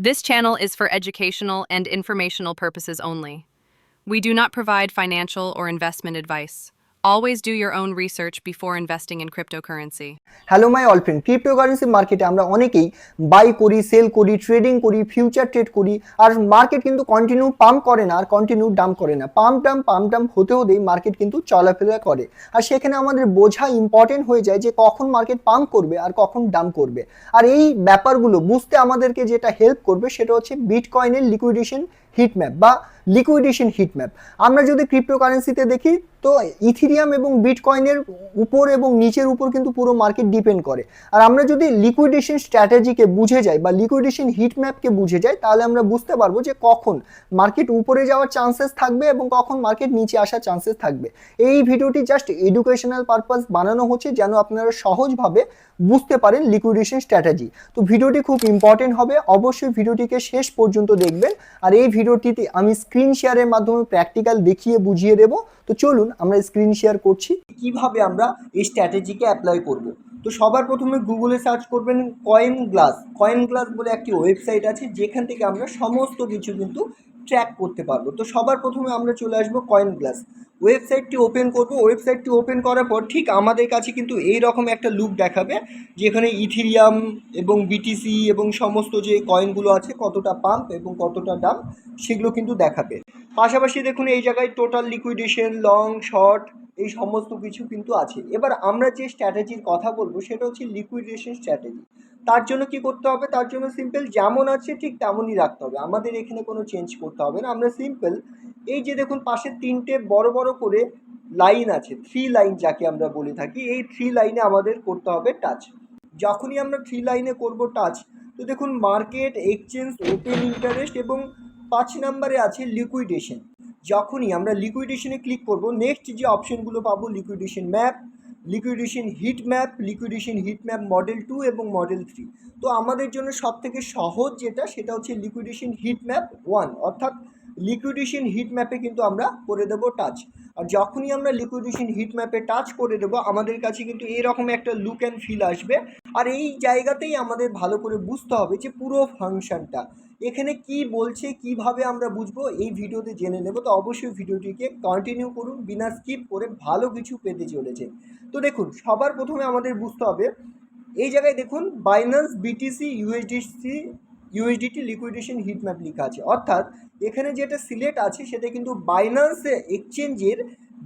This channel is for educational and informational purposes only. We do not provide financial or investment advice. Always do your own research before investing in cryptocurrency. Hello my all friend, cryptocurrency মার্কেটে আমরা অনেকেই by করি, sell করি, trading করি, future trade করি। আর market কিন্তু continue pump করে না আর কন্টিনিউ ডাম্প করে না। পাম্প ডাম্প হতে হতেই মার্কেট কিন্তু চলাফেরা করে। আর সেখানে আমাদের বোঝা ইম্পর্টেন্ট হয়ে যায় যে কখন মার্কেট পাম্প করবে আর কখন ডাম্প করবে। আর এই ব্যাপারগুলো বুঝতে আমাদেরকে যেটা হেল্প করবে সেটা হচ্ছে বিটকয়েনের লিকুইডেশন হিটম্যাপ বা লিকুইডেশন হিটম্যাপ। আমরা যদি ক্রিপ্টোকারেন্সিতে দেখি তো ইথিরিয়াম এবং বিটকয়েনের উপর এবং নিচের উপর কিন্তু পুরো মার্কেট ডিপেন্ড করে। আর আমরা যদি লিকুইডেশন স্ট্র্যাটেজিকে বুঝে যাই বা লিকুইডেশন হিটম্যাপকে বুঝে যাই তাহলে আমরা বুঝতে পারবো যে কখন মার্কেট উপরে যাওয়ার চান্সেস থাকবে এবং কখন মার্কেট নিচে আসার চান্সেস থাকবে। এই ভিডিওটি জাস্ট এডুকেশনাল পারপাস বানানো হচ্ছে যেন আপনারা সহজভাবে বুঝতে পারেন লিকুইডেশন স্ট্র্যাটেজি। তো ভিডিওটি খুব ইম্পর্টেন্ট হবে, অবশ্যই ভিডিওটিকে শেষ পর্যন্ত দেখবেন। আর এই ভিডিওটিতে আমি স্ক্রিন শেয়ারের মাধ্যমে প্র্যাকটিক্যাল দেখিয়ে বুঝিয়ে দেব। তো চলুন আমরা স্ক্রিন শেয়ার করছি কিভাবে আমরা এই স্ট্র্যাটেজিকে অ্যাপ্লাই করব। তো সবার প্রথমে গুগলে সার্চ করবেন কয়েন গ্লাস বলে একটি ওয়েবসাইট আছে যেখান থেকে আমরা সমস্ত কিছু কিন্তু ট্র্যাক করতে পারবো। তো সবার প্রথমে আমরা চলে আসবো কয়েন গ্লাস ওয়েবসাইটটি ওপেন করব। ওয়েবসাইটটি ওপেন করার পর ঠিক আমাদের কাছে কিন্তু এই রকম একটা লুক দেখাবে যেখানে ইথিরিয়াম এবং বিটিসি এবং সমস্ত যে কয়েনগুলো আছে কতটা পাম্প এবং কতটা ডাম্প সেগুলো কিন্তু দেখাবে। পাশাপাশি দেখুন এই জায়গায় টোটাল লিকুইডেশন, লং, শর্ট এই সমস্ত কিছু কিন্তু আছে। এবার আমরা যে স্ট্র্যাটেজির কথা বলবো সেটা হচ্ছে লিকুইডেশন স্ট্র্যাটেজি। তার জন্য কি করতে হবে? তার জন্য সিম্পল যেমন আছে ঠিক তেমনই রাখতে হবে, আমাদের এখানে কোনো চেঞ্জ করতে হবে না। আমরা সিম্পল এই যে দেখুন পাশে তিনটে বড় বড় করে লাইন আছে, 3 লাইন যাকে আমরা বলে থাকি, এই 3 লাইনে আমাদের করতে হবে টাচ। যখনই আমরা 3 লাইনে করব টাচ, তো দেখুন মার্কেট, এক্সচেঞ্জ, ওপেন ইন্টারেস্ট এবং 5 নম্বরে আছে লিকুইডেশন। যখনই আমরা লিকুইডেশনে ক্লিক করব নেক্সট যে অপশনগুলো পাবো liquidation map, liquidation hit map model 2 এবং মডেল 3। তো আমাদের জন্য সবথেকে সহজ যেটা সেটা হচ্ছে লিকুইডেশন হিট ম্যাপ 1, অর্থাৎ লিকুইডেশন হিট ম্যাপে কিন্তু আমরা করে দেবো টাচ। আর যখনই আমরা লিকুইডেশন হিট ম্যাপে টাচ করে দেবো আমাদের কাছে কিন্তু এরকম একটা লুক অ্যান্ড ফিল আসবে। আর এই জায়গাতেই আমাদের ভালো করে বুঝতে হবে যে পুরো ফাংশনটা এখানে কি বলছে, কিভাবে আমরা বুঝবো এই ভিডিওতে জেনে নেব। তো অবশ্যই ভিডিওটিকে কন্টিনিউ করুন, বিনা স্কিপ করে ভালো কিছু পেতে চলেছে। তো দেখুন সবার প্রথমে আমাদের বুঝতে হবে এই জায়গায় দেখুন Binance BTC USDT liquidation hit map লেখা আছে, অর্থাৎ এখানে যেটা সিলেক্ট আছে সেটা কিন্তু বাইন্যান্স এক্সচেঞ্জের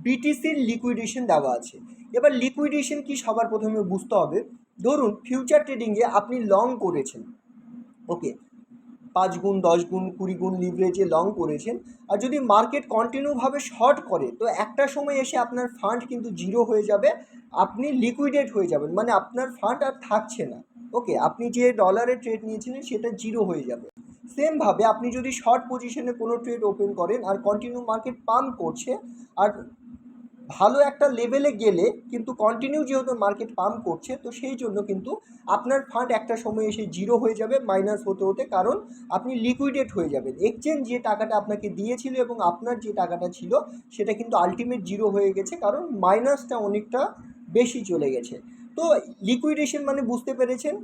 বিটিসির লিকুইডেশন দেওয়া আছে। এবার লিকুইডেশন কি সবার প্রথমে বুঝতে হবে। ধরুন ফিউচার ট্রেডিংয়ে আপনি লং করেছেন, ওকে, 5 গুণ, 10 গুণ, 20 গুণ লিভারেজে লং করেছেন। আর যদি মার্কেট কন্টিনিউভাবে শর্ট করে তো একটা সময় এসে আপনার ফান্ড কিন্তু জিরো হয়ে যাবে, আপনি লিকুইডেট হয়ে যাবেন, মানে আপনার ফান্ড আর থাকছে না। ওকে, আপনি যে ডলারে ট্রেড নিয়েছিলেন সেটা জিরো হয়ে যাবে। সেমভাবে আপনি যদি শর্ট পজিশনে কোনো ট্রেড ওপেন করেন আর কন্টিনিউ মার্কেট পাম্প করছে আর ভালো একটা লেভেলে গেলে কিন্তু কন্টিনিউ যেহেতু মার্কেট পাম্প করছে তো সেই জন্য কিন্তু আপনার ফান্ড একটা সময় এসে জিরো হয়ে যাবে মাইনাস হতে হতে, কারণ আপনি লিকুইডেট হয়ে যাবেন। এক্সচেঞ্জ যে টাকাটা আপনাকে দিয়েছিল এবং আপনার যে টাকাটা ছিল সেটা কিন্তু আলটিমেট জিরো হয়ে গেছে, কারণ মাইনাসটা অনেকটা বেশি চলে গেছে। তো লিকুইডেশন মানে বুঝতে পেরেছেন,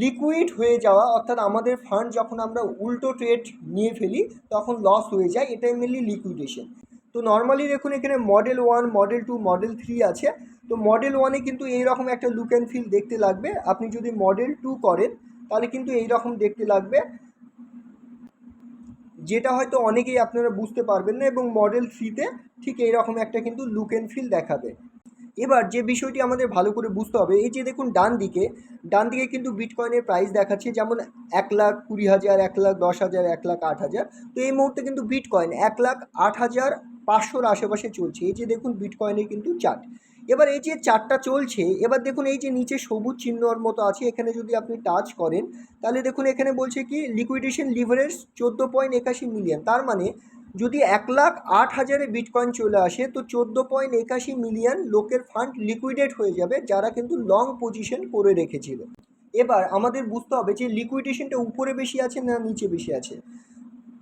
লিকুইড হয়ে যাওয়া, অর্থাৎ আমাদের ফান্ড যখন আমরা উল্টো ট্রেড নিয়ে ফেলি তখন লস হয়ে যায়, এটাই মেনলি লিকুইডেশন। তো নর্মালি দেখুন এখানে মডেল 1, মডেল 2, মডেল 3 আছে। তো মডেল 1-এ কিন্তু এইরকম একটা লুক অ্যান্ড ফিল দেখতে লাগবে। আপনি যদি মডেল 2 করেন তাহলে কিন্তু এইরকম দেখতে লাগবে, যেটা হয়তো অনেকেই আপনারা বুঝতে পারবেন না, এবং মডেল 3-তে ঠিক এইরকম একটা কিন্তু লুক অ্যান্ড ফিল দেখাবে। এবার যে বিষয়টি আমাদের ভালো করে বুঝতে হবে, এই যে দেখুন ডান দিকে কিন্তু বিটকয়েনের প্রাইস দেখাচ্ছে, যেমন 1,20,000, 1,10,000, 1,08,000। তো এই মুহূর্তে কিন্তু বিটকয়েন 1,08,500-র আশেপাশে চলছে। এই যে দেখুন বিটকয়েনের কিন্তু চার্ট। এবার এই যে চার্টটা চলছে, এবার দেখুন এই যে নিচে সবুজ চিহ্নর মতো আছে, এখানে যদি আপনি টাচ করেন তাহলে দেখুন এখানে বলছে কি লিকুইডেশন লিভারেজ 14.81 মিলিয়ন। তার মানে যদি 1,08,000-এ বিটকয়েন চলে আসে তো 14.81 মিলিয়ন লোকের ফান্ড লিকুইডেট হয়ে যাবে যারা কিন্তু লং পজিশন করে রেখেছিল। এবার আমাদের বুঝতে হবে যে লিকুইডেশনটা উপরে বেশি আছে না নিচে বেশি আছে।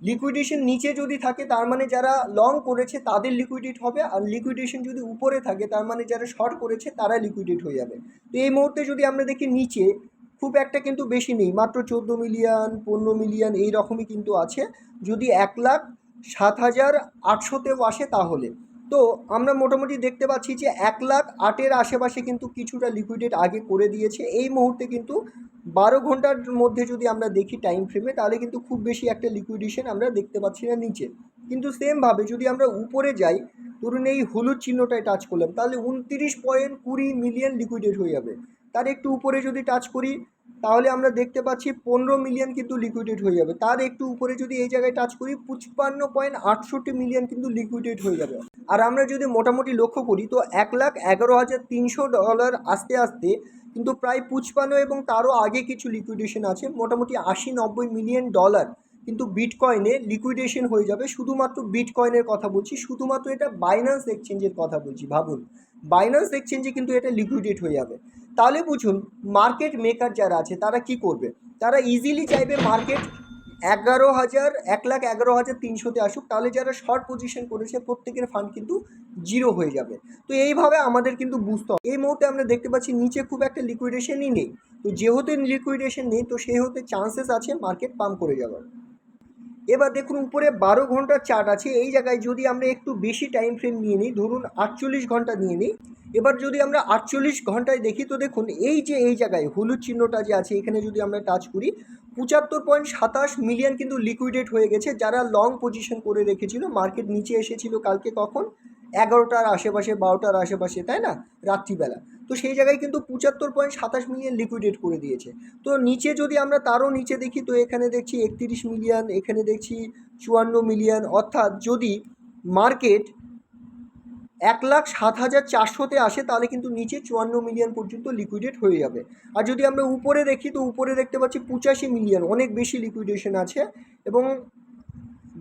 লিকুইডেশন নিচে যদি থাকে তার মানে যারা লং করেছে তাদের লিকুইডেট হবে, আর লিকুইডেশন যদি উপরে থাকে তার মানে যারা শর্ট করেছে তারা লিকুইডেট হয়ে যাবে। তো এই মুহূর্তে যদি আমরা দেখি নিচে খুব একটা কিন্তু বেশি নেই, মাত্র 14 মিলিয়ন 15 মিলিয়ন এই রকমই কিন্তু আছে, যদি 1,07,800তেও আসে তাহলে। তো আমরা মোটামুটি দেখতে পাচ্ছি যে 1,08,000-এর আশেপাশে কিন্তু কিছুটা লিকুইডেট আগে করে দিয়েছে। এই মুহূর্তে কিন্তু 12 ঘন্টার মধ্যে যদি আমরা দেখি টাইম ফ্রেমে, তাহলে কিন্তু খুব বেশি একটা লিকুইডেশন আমরা দেখতে পাচ্ছি না নিচে। কিন্তু সেমভাবে যদি আমরা উপরে যাই, ধরুন এই হলুদ চিহ্নটায় টাচ করলাম, তাহলে 29.20 মিলিয়ন লিকুইডেট হয়ে যাবে। তার একটু উপরে যদি টাচ করি, তাহলে আমরা দেখতে পাচ্ছি 15 মিলিয়ন কিন্তু লিকুইডেট হয়ে যাবে। তার একটু উপরে যদি এই জায়গায় টাচ করি, 55.68 মিলিয়ন কিন্তু লিকুইডেট হয়ে যাবে। আর আমরা যদি মোটামুটি লক্ষ্য করি, তো $1,11,300 আস্তে আস্তে কিন্তু প্রায় 55 এবং তারও আগে কিছু লিকুইডেশন আছে, মোটামুটি 80-90 মিলিয়ন ডলার কিন্তু বিটকয়েনে লিকুইডেশন হয়ে যাবে। শুধুমাত্র বিটকয়েনের কথা বলছি, শুধুমাত্র এটা বাইন্যান্স এক্সচেঞ্জের কথা বলছি। ভাবুন, বাইন্যান্স এক্সচেঞ্জে কিন্তু এটা লিকুইডেট হয়ে যাবে। তাহলে বুঝুন মার্কেট মেকার যারা আছে তারা কি করবে, তারা ইজিলি চাইবে মার্কেট 1,11,300-তে আসুক, তাহলে যারা শর্ট পজিশন করেছে প্রত্যেকের ফান্ড কিন্তু জিরো হয়ে যাবে। তো এইভাবে আমাদের কিন্তু বুঝতে হবে। এই মুহূর্তে আমরা দেখতে পাচ্ছি নিচে খুব একটা লিকুইডেশনই নেই, তো যেহেতু লিকুইডেশন নেই, তো সেই হতে চান্সেস আছে মার্কেট পাম্প করে যাওয়ার। এবার দেখুন উপরে 12 ঘন্টার চার্ট আছে, এই জায়গায় যদি আমরা একটু বেশি টাইম ফ্রেম নিয়ে নিই, ধরুন 48 ঘন্টা নিয়ে নিই। এবার যদি আমরা 48 ঘন্টায় দেখি, তো দেখুন এই যে এই জায়গায় হলুদ চিহ্নটা যে আছে, এখানে যদি আমরা টাচ করি, 75.27 মিলিয়ন কিন্তু লিকুইডেট হয়ে গেছে। যারা লং পজিশন করে রেখেছিল, মার্কেট নিচে এসেছিল কালকে কখন, 11টার আশেপাশে 12টার আশেপাশে, তাই না, রাত্রিবেলা। তো সেই জায়গায় কিন্তু 75.27 মিলিয়ন লিকুইডেট করে দিয়েছে। তো নিচে যদি আমরা তারও নিচে দেখি, তো এখানে দেখছি 31 মিলিয়ন, এখানে দেখছি 54 মিলিয়ন। অর্থাৎ যদি মার্কেট 1,07,400-তে আসে, তাহলে কিন্তু নিচে 54 মিলিয়ন পর্যন্ত লিকুইডেট হয়ে যাবে। আর যদি আমরা উপরে দেখি, তো উপরে দেখতে পাচ্ছি 85 মিলিয়ন, অনেক বেশি লিকুইডেশন আছে। এবং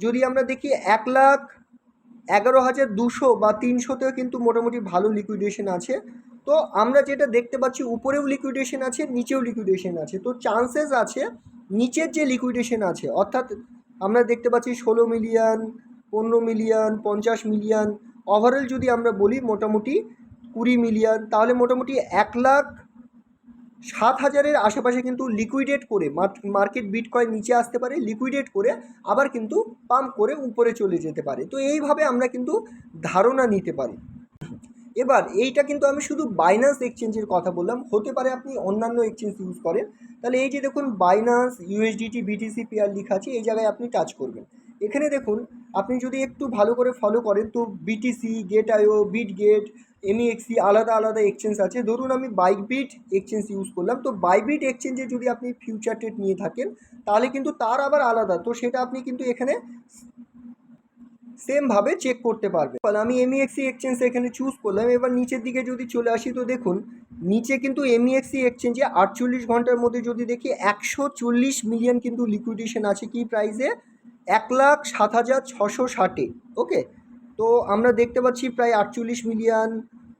যদি আমরা দেখি 1,11,200 বা 300তেও কিন্তু মোটামুটি ভালো লিকুইডেশন আছে। তো আমরা যেটা দেখতে পাচ্ছি, উপরেও লিকুইডেশন আছে, নিচেও লিকুইডেশন আছে। তো চান্সেস আছে নিচের যে লিকুইডেশন আছে, অর্থাৎ আমরা দেখতে পাচ্ছি 16 মিলিয়ন 15 মিলিয়ন 50 মিলিয়ন, ওভারঅল যদি আমরা বলি মোটামুটি 20 মিলিয়ন, তাহলে মোটামুটি 1,07,000-এর আশেপাশে কিন্তু লিকুইডেট করে মার্কেট বিটকয়েন নিচে আসতে পারে, লিকুইডেট করে আবার কিন্তু পাম্প করে উপরে চলে যেতে পারে। তো এইভাবে আমরা কিন্তু ধারণা নিতে পারি। এবার এইটা কিন্তু আমি শুধু বাইন্যান্স এক্সচেঞ্জের কথা বললাম, হতে পারে আপনি অন্যান্য এক্সচেঞ্জ ইউজ করেন। তাহলে এই যে দেখুন বাইন্যান্স ইউএসডিটি বিটিসি পেয়ার লেখা আছে, এই জায়গায় আপনি টাচ করবেন। এখানে দেখুন আপনি যদি একটু ভালো করে ফলো করেন, তো বিটিসি, গেট আইও, বিট গেট, এমইএক্সি আলাদা আলাদা এক্সচেঞ্জ আছে। ধরুন আমি বাইবিট এক্সচেঞ্জ ইউজ করলাম, তো বাইবিট এক্সচেঞ্জে যদি আপনি ফিউচার ট্রেড নিয়ে থাকেন, তাহলে কিন্তু তার আবার আলাদা, তো সেটা আপনি কিন্তু এখানে সেমভাবে চেক করতে পারবে। আমি এমইএক্সি এক্সচেঞ্জ এখানে চুজ করলাম। এবার নিচের দিকে যদি চলে আসি, তো দেখুন নিচে কিন্তু এমইএক্সি এক্সচেঞ্জে 48 ঘন্টার মধ্যে যদি দেখি 140 মিলিয়ন কিন্তু লিকুইডেশন আছে, কি প্রাইসে, 1,07,660-এ। ওকে, তো আমরা দেখতে পাচ্ছি প্রায় 48 মিলিয়ন,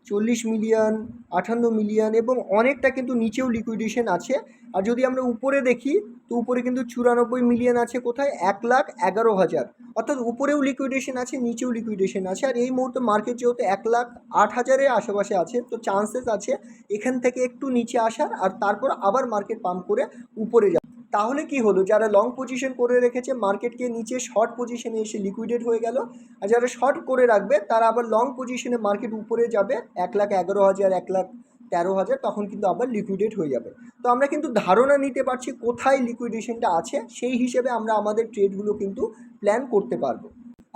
40 মিলিয়ন, 58 মিলিয়ন এবং অনেকটা কিন্তু নিচেও লিকুইডেশন আছে। আর যদি আমরা উপরে দেখি, তো উপরে কিন্তু 94 মিলিয়ন আছে, কোথায়, 1,11,000। অর্থাৎ উপরেও লিকুইডেশন আছে, নিচেও লিকুইডেশন আছে। আর এই মুহূর্তে মার্কেট যেহেতু 1,08,000-এর আশেপাশে আছে, তো চান্সেস আছে এখান থেকে একটু নিচে আসার, আর তারপর আবার মার্কেট পাম্প করে উপরে যাবে। তাহলে কি হলো, যারা লং পজিশন করে রেখেছে মার্কেটকে নিচে শর্ট পজিশনে এসে লিকুইডেট হয়ে গেল, আর যারা শর্ট করে রাখবে তারা আবার লং পজিশনে মার্কেট উপরে যাবে 1,11,000, 1,13,000, তখন কিন্তু আবার লিকুইডেট হয়ে যাবে। তো আমরা কিন্তু ধারণা নিতে পারছি কোথায় লিকুইডেশনটা আছে, সেই হিসেবে আমরা আমাদের ট্রেডগুলো কিন্তু প্ল্যান করতে পারবো।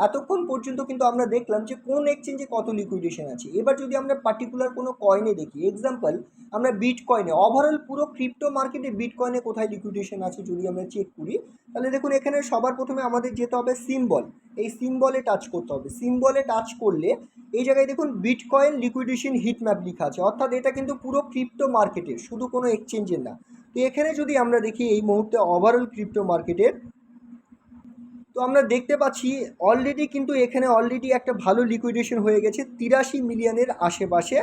এতক্ষণ পর্যন্ত কিন্তু আমরা দেখলাম যে কোন এক্সচেঞ্জে কত লিকুইডেশন আছে। এবার যদি আমরা পার্টিকুলার কোনো কয়েনে দেখি, এক্সাম্পল আমরা বিটকয়েনে, ওভারঅল পুরো ক্রিপ্টো মার্কেটে বিটকয়েনে কোথায় লিকুইডেশন আছে যদি আমরা চেক করি, তাহলে দেখুন এখানে সবার প্রথমে আমাদের যেতে হবে সিম্বল, এই সিম্বলে টাচ করতে হবে। সিম্বলে টাচ করলে এই জায়গায় দেখুন বিটকয়েন লিকুইডেশন হিট ম্যাপ লেখা আছে, অর্থাৎ এটা কিন্তু পুরো ক্রিপ্টো মার্কেটের, শুধু কোনো এক্সচেঞ্জের না। তো এখানে যদি আমরা দেখি এই মুহূর্তে ওভারঅল ক্রিপ্টো মার্কেটের, তো আমরা দেখতে পাচ্ছি অলরেডি কিন্তু এখানে অলরেডি একটা ভালো লিকুইডেশন হয়ে গেছে 83 মিলিয়নের আশেপাশে,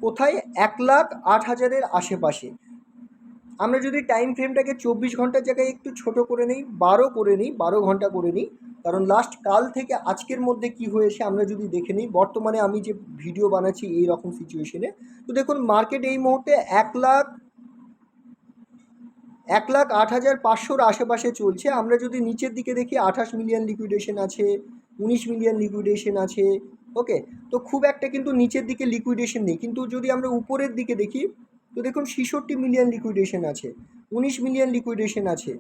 কোথায়, 1,08,000-এর আশেপাশে। আমরা যদি টাইম ফ্রেমটাকে 24 ঘন্টার জায়গায় একটু ছোট করে নিই, 12 ঘন্টা করে নিই, কারণ লাস্ট কাল থেকে আজকের মধ্যে কি হয়েছে আমরা যদি দেখে নিই, বর্তমানে আমি যে ভিডিও বানাচ্ছি এই রকম সিচুয়েশনে, তো দেখুন মার্কেট এই মুহূর্তে 1,08,500 আশেপাশে চলছে। আমরা যদি নিচের দিকে দেখি 28 মিলিয়ন লিকুইডেশন আছে, 19 মিলিয়ন লিকুইডেশন আছে। ওকে, তো খুব একটা কিন্তু নিচের দিকে লিকুইডেশন নেই, কিন্তু যদি আমরা উপরের দিকে দেখি তো দেখুন 66 মিলিয়ন লিকুইডেশন আছে, 19 মিলিয়ন লিকুইডেশন আছে,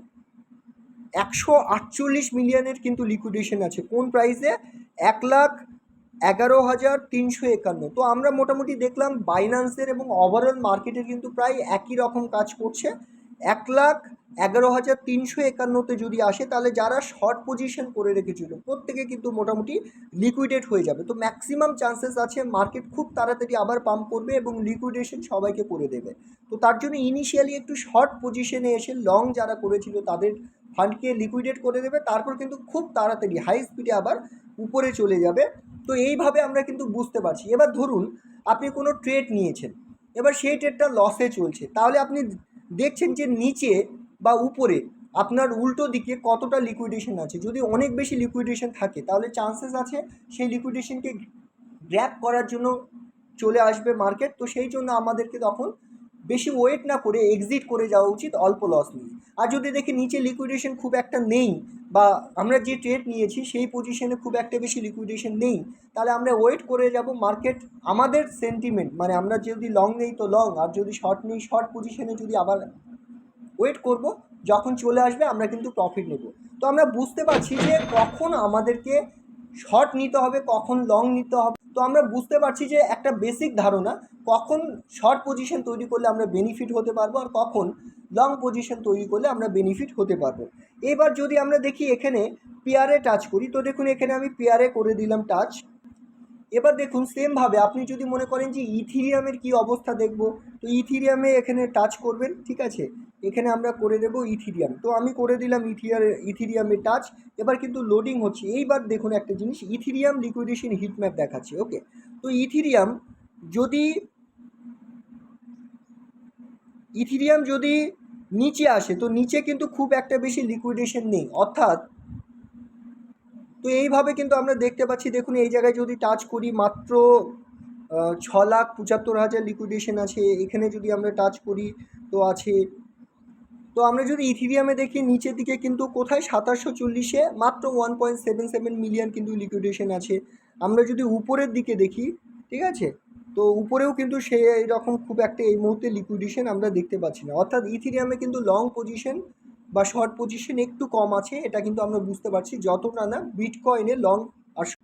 148 মিলিয়নের কিন্তু লিকুইডেশন আছে। কোন প্রাইসে? 1,11,351। তো আমরা মোটামুটি দেখলাম বাইন্যান্সের এবং ওভারঅল মার্কেটের কিন্তু প্রায় একই রকম কাজ করছে। 1,11,351তে যদি আসে তাহলে যারা শর্ট পজিশন করে রেখেছিল প্রত্যেকে কিন্তু মোটামুটি লিকুইডেট হয়ে যাবে। তো ম্যাক্সিমাম চান্সেস আছে মার্কেট খুব তাড়াতাড়ি আবার পাম্প করবে এবং লিকুইডেশন সবাইকে করে দেবে। তো তার জন্য ইনিশিয়ালি একটু শর্ট পজিশনে এসে লং যারা করেছিল তাদের ফান্ডকে লিকুইডেট করে দেবে, তারপর কিন্তু খুব তাড়াতাড়ি হাই স্পিডে আবার উপরে চলে যাবে। তো এইভাবে আমরা কিন্তু বুঝতে পারছি। এবার ধরুন আপনি কোনো ট্রেড নিয়েছেন, এবার সেই ট্রেডটা লসে চলছে, তাহলে আপনি দেখছেন যে নিচে বা উপরে আপনার উল্টো দিকে কতটা লিকুইডেশন আছে। যদি অনেক বেশি লিকুইডেশন থাকে তাহলে চান্সেস আছে সেই লিকুইডেশনকে গ্র্যাব করার জন্য চলে আসবে মার্কেট। তো সেই জন্য আমাদেরকে তখন বেশি ওয়েট না করে এক্সিট করে যাওয়া উচিত অল্প লস নিয়ে। আর যদি দেখি নিচে লিকুইডেশন খুব একটা নেই বা আমরা যে ট্রেড নিয়েছি সেই পজিশনে খুব একটা বেশি লিকুইডেশন নেই, তাহলে আমরা ওয়েট করে যাব মার্কেট আমাদের সেন্টিমেন্ট, মানে আমরা যদি লং নেই তো লং, আর যদি শর্ট নেই শর্ট পজিশনে যদি আবার ওয়েট করব, যখন চলে আসবে আমরা কিন্তু প্রফিট নেব। তো আমরা বুঝতে পারছি যে কখন আমাদেরকে শর্ট নিতে হবে, কখন লং নিতে হবে। তো আমরা বুঝতে পারছি যে একটা বেসিক ধারণা কখন শর্ট পজিশন তৈরি করলে আমরা বেনিফিট হতে পারবো আর কখন লং পজিশন তৈরি করলে আমরা বেনিফিট হতে পারবো। এবার যদি আমরা দেখি এখানে পেয়ারে টাচ করি, তো দেখুন এখানে আমি পেয়ারে করে দিলাম টাচ। এবার দেখুন সেমভাবে আপনি যদি মনে করেন যে ইথিরিয়ামের কি অবস্থা দেখব, তো ইথিরিয়ামে এখানে টাচ করবেন, ঠিক আছে। এখানে আমরা করে দেব ইথিরিয়াম, তো আমি করে দিলাম ইথিরিয়ামে টাচ। এবার কিন্তু লোডিং হচ্ছে। এইবার দেখুন একটা জিনিস, ইথিরিয়াম লিকুইডেশন হিটম্যাপ দেখাচ্ছে। ওকে, তো ইথিরিয়াম যদি নিচে আসে তো নিচে কিন্তু খুব একটা বেশি লিকুইডেশন নেই, অর্থাৎ তো এইভাবে কিন্তু আমরা দেখতে পাচ্ছি। দেখুন এই জায়গায় যদি টাচ করি মাত্র 6,75,000 লিকুইডেশন আছে। এখানে যদি আমরা টাচ করি তো আছে, তো আমরা যদি ইথিরিয়ামে দেখি নিচের দিকে কিন্তু কোথায় 2740-এ মাত্র 1.77 মিলিয়ন কিন্তু লিকুইডেশন আছে। আমরা যদি উপরের দিকে দেখি, ঠিক আছে, তো উপরেও কিন্তু সেই রকম খুব একটা এই মুহূর্তে লিকুইডেশন আমরা দেখতে পাচ্ছি না, অর্থাৎ ইথিরিয়ামে কিন্তু লং পজিশন বা শর্ট পজিশন একটু কম আছে, এটা কিন্তু আমরা বুঝতে পারছি, যতটা না বিটকয়েনে লং।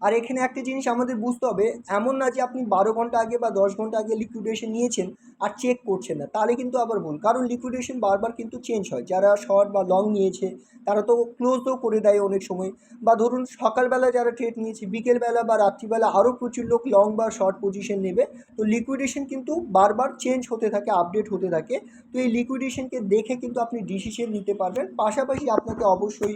আর এখানে একটা জিনিস আমাদের বুঝতে হবে, এমন না যে আপনি 12 ঘন্টা আগে বা 10 ঘন্টা আগে লিকুইডেশন নিয়েছেন আর চেক করছেন না, তাহলে কিন্তু আবার ভুল, কারণ লিকুইডেশন বারবার কিন্তু চেঞ্জ হয়। যারা শর্ট বা লং নিয়েছে তারা তো ক্লোজও করে দেয় অনেক সময়, বা ধরুন সকালবেলা যারা ট্রেড নিয়েছে বিকেলবেলা বা রাত্রিবেলা আরও প্রচুর লোক লং বা শর্ট পজিশন নেবে। তো লিকুইডেশন কিন্তু বারবার চেঞ্জ হতে থাকে, আপডেট হতে থাকে। তো এই লিকুইডেশনকে দেখে কিন্তু আপনি ডিসিশন নিতে পারবেন। পাশাপাশি আপনাকে অবশ্যই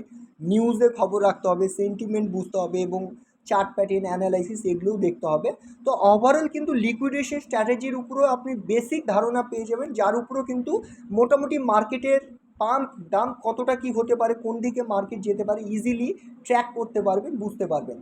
নিউজে খবর রাখতে হবে, সেন্টিমেন্ট বুঝতে হবে এবং চার্ট প্যাটার্ন অ্যানালাইসিস এগুলোও দেখতে হবে। তো ওভারঅল কিন্তু লিকুইডেশন স্ট্র্যাটেজির উপরেও আপনি বেসিক ধারণা পেয়ে যাবেন, যার উপরেও কিন্তু মোটামুটি মার্কেটের পাম্প দাম কতটা কি হতে পারে, কোন দিকে মার্কেট যেতে পারে ইজিলি ট্র্যাক করতে পারবেন, বুঝতে পারবেন।